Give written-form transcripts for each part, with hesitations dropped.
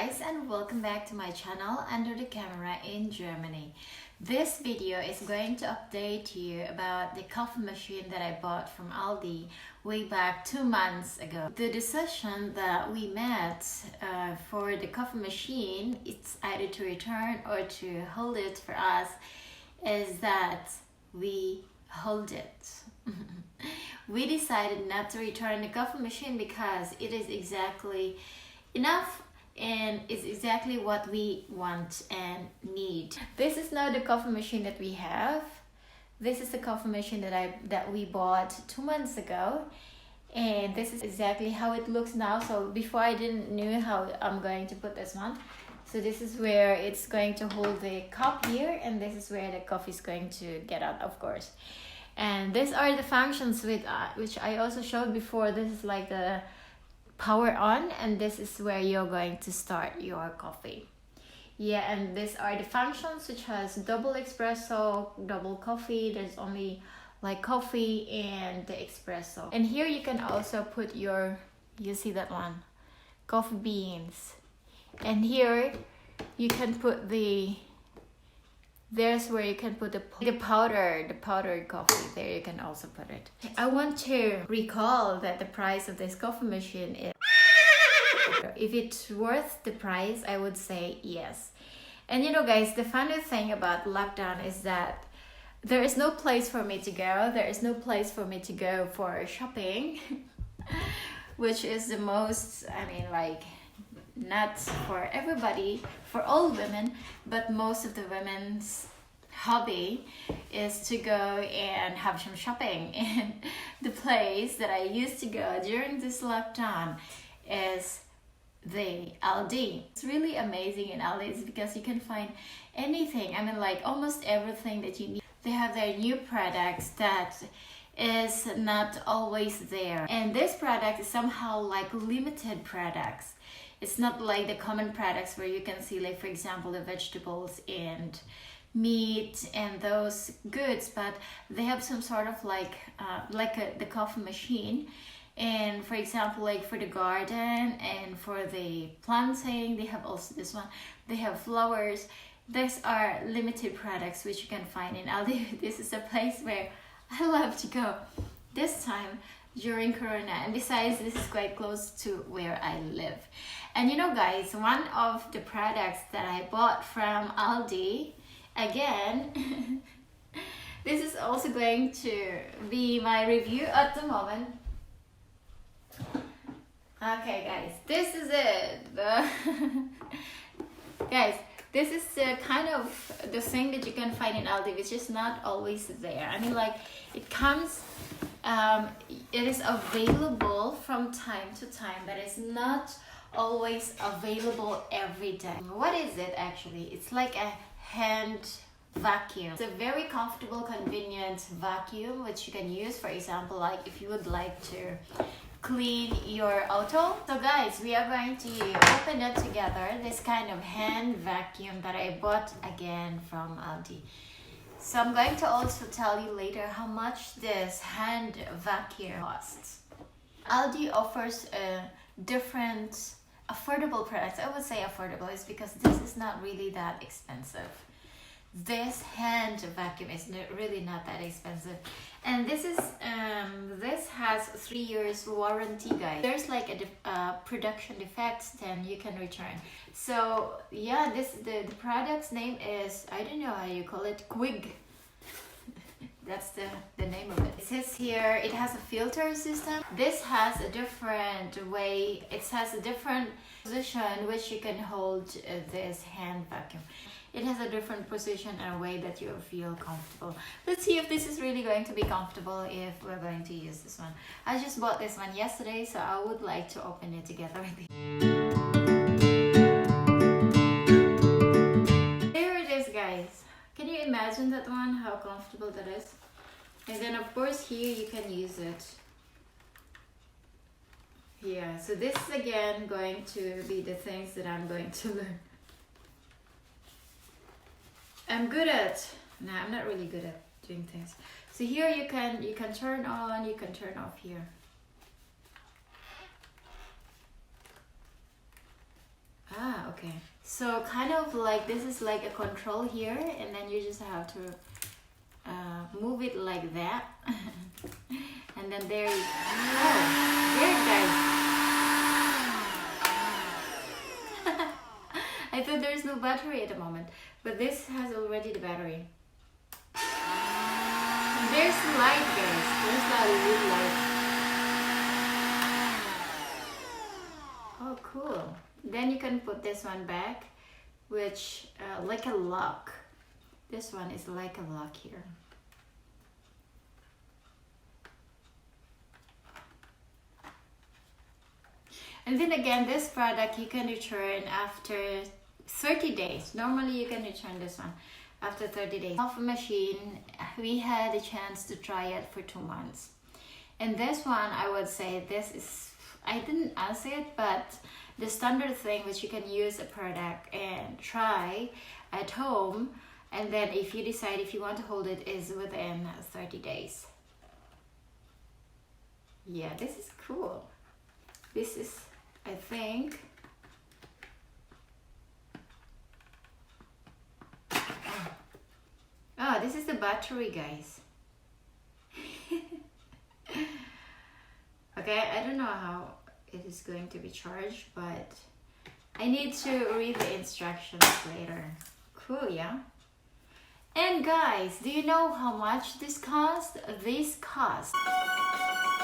guys, and welcome back to my channel Under the Camera in Germany. This video is going to update you about the coffee machine that I bought from Aldi way back 2 months ago. The decision that we made for the coffee machine, it's either to return or to hold it for us, is that we hold it. We decided not to return the coffee machine because it is exactly enough and it's exactly what we want and need. This is now the coffee machine that we have. This is the coffee machine that we bought 2 months ago, and this is exactly how it looks now. So before I didn't know how I'm going to put this one. So this is where it's going to hold the cup here, and this is where the coffee is going to get out, of course. And these are the functions which I also showed before. This is like the power on, and this is where you're going to start your coffee. Yeah, and these are the functions, which has double espresso, double coffee. There's only like coffee and the espresso. And here you can also put your, you see that one, coffee beans. And here you can put there's where you can put the powdered coffee. There you can also put it. I want to recall that the price of this coffee machine is, if it's worth the price, I would say yes. And you know guys, the funny thing about lockdown is that there is no place for me to go. There is no place for me to go for shopping, which is the most, I mean, like, not for everybody, for all women, but most of the women's hobby is to go and have some shopping. And the place that I used to go during this lockdown is the ALDI. It's really amazing in ALDI because you can find anything. I mean, like almost everything that you need. They have their new products that is not always there. And this product is somehow like limited products. It's not like the common products where you can see, like, for example, the vegetables and meat and those goods, but they have some sort of like the coffee machine. And for example, like for the garden and for the planting, they have also this one. They have flowers. These are limited products which you can find in Aldi. This is a place where I love to go this time during Corona, and besides, this is quite close to where I live. And you know guys, one of the products that I bought from Aldi, again, this is also going to be my review at the moment. Okay guys, this is it. Guys, this is the kind of the thing that you can find in Aldi, which is not always there. I mean, like, it comes, it is available from time to time, but it's not always available every day. What is it actually? It's like a hand vacuum. It's a very comfortable, convenient vacuum which you can use, for example, like if you would like to clean your auto. So guys, we are going to open it together, this kind of hand vacuum that I bought again from Aldi. So I'm going to also tell you later how much this hand vacuum costs. Aldi offers different affordable products. I would say affordable is because this is not really that expensive. This hand vacuum is really not that expensive, and this is this has 3 years warranty, guys. There's like a production defect, then you can return. So yeah, the product's name is, I don't know how you call it, Quig. That's the name of it. It says here it has a filter system. This has a different way, it has a different position which you can hold this hand vacuum. It has a different position and a way that you feel comfortable. Let's see if this is really going to be comfortable if we're going to use this one. I just bought this one yesterday, so I would like to open it together with you. There it is, guys. Can you imagine that one, how comfortable that is? And then of course here you can use it. Yeah, so this is again going to be the things that I'm going to learn. I'm good at, no, I'm not really good at doing things. So here you can turn on, you can turn off here. Ah, okay. So kind of like this is like a control here, and then you just have to move it like that. And then there you go. There it goes. I thought there's no battery at the moment, but this has already the battery. And there's the light, guys. There's that little light. Oh, cool. Then you can put this one back, which like a lock. This one is like a lock here. And then again, this product you can return after 30 days. Normally you can return this one after 30 days. Coffee machine, we had a chance to try it for 2 months. And this one, I would say this is, I didn't ask it, but the standard thing which you can use a product and try at home, and then if you decide if you want to hold it, is within 30 days. Yeah, this is cool. This is, I think, oh, this is the battery, guys. Okay, I don't know how it is going to be charged, but I need to read the instructions later. Cool, yeah? And guys, do you know how much this cost? This cost,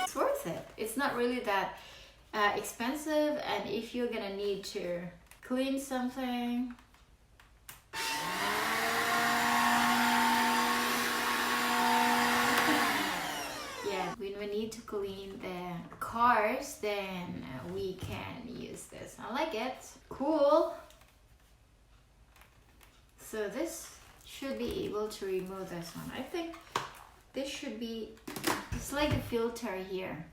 it's worth it. It's not really that expensive, and if you're gonna need to clean something, yeah, when we need to clean the cars, then we can use this. I like it. Cool. So this should be able to remove this one. I think this should be, it's like a filter here.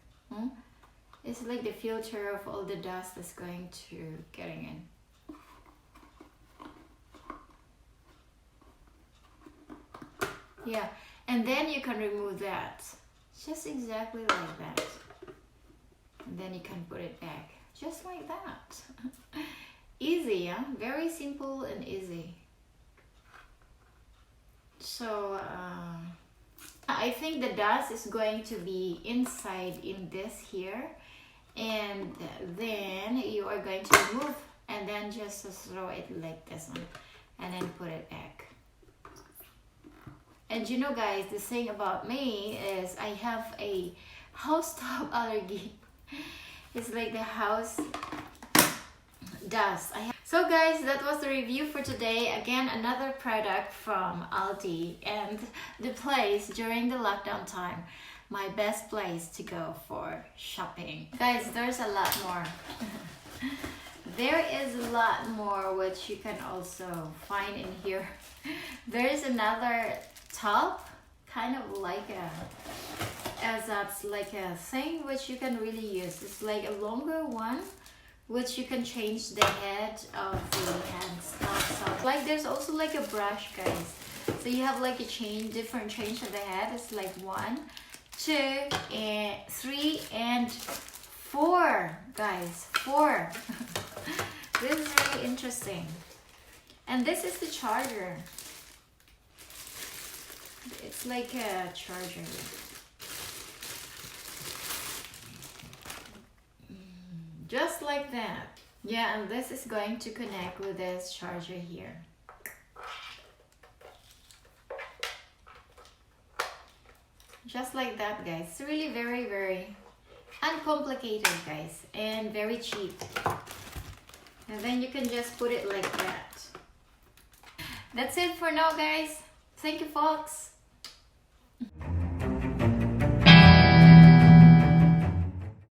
It's like the filter of all the dust that's going to getting in. Yeah, and then you can remove that. Just exactly like that. And then you can put it back. Just like that. Easy, yeah? Very simple and easy. So, I think the dust is going to be inside in this here. And then you are going to remove and then just throw it like this one. And then put it back. And you know guys, the thing about me is I have a house top allergy. It's like the house dust. So guys, that was the review for today. Again, another product from ALDI, and the place during the lockdown time, my best place to go for shopping. Guys, there's a lot more. There is a lot more which you can also find in here. There is another top, kind of like that's like a thing which you can really use. It's like a longer one which you can change the head of the hand stuff. Like there's also like a brush, guys. So you have like a different change of the head. It's like 1, 2, and 3, and 4, guys. 4. This is really interesting. And this is the charger. It's like a charger. Just like that. Yeah, and this is going to connect with this charger here. Just like that, guys. It's really very, very uncomplicated, guys, and very cheap. And then you can just put it like that. That's it for now, guys. Thank you, folks.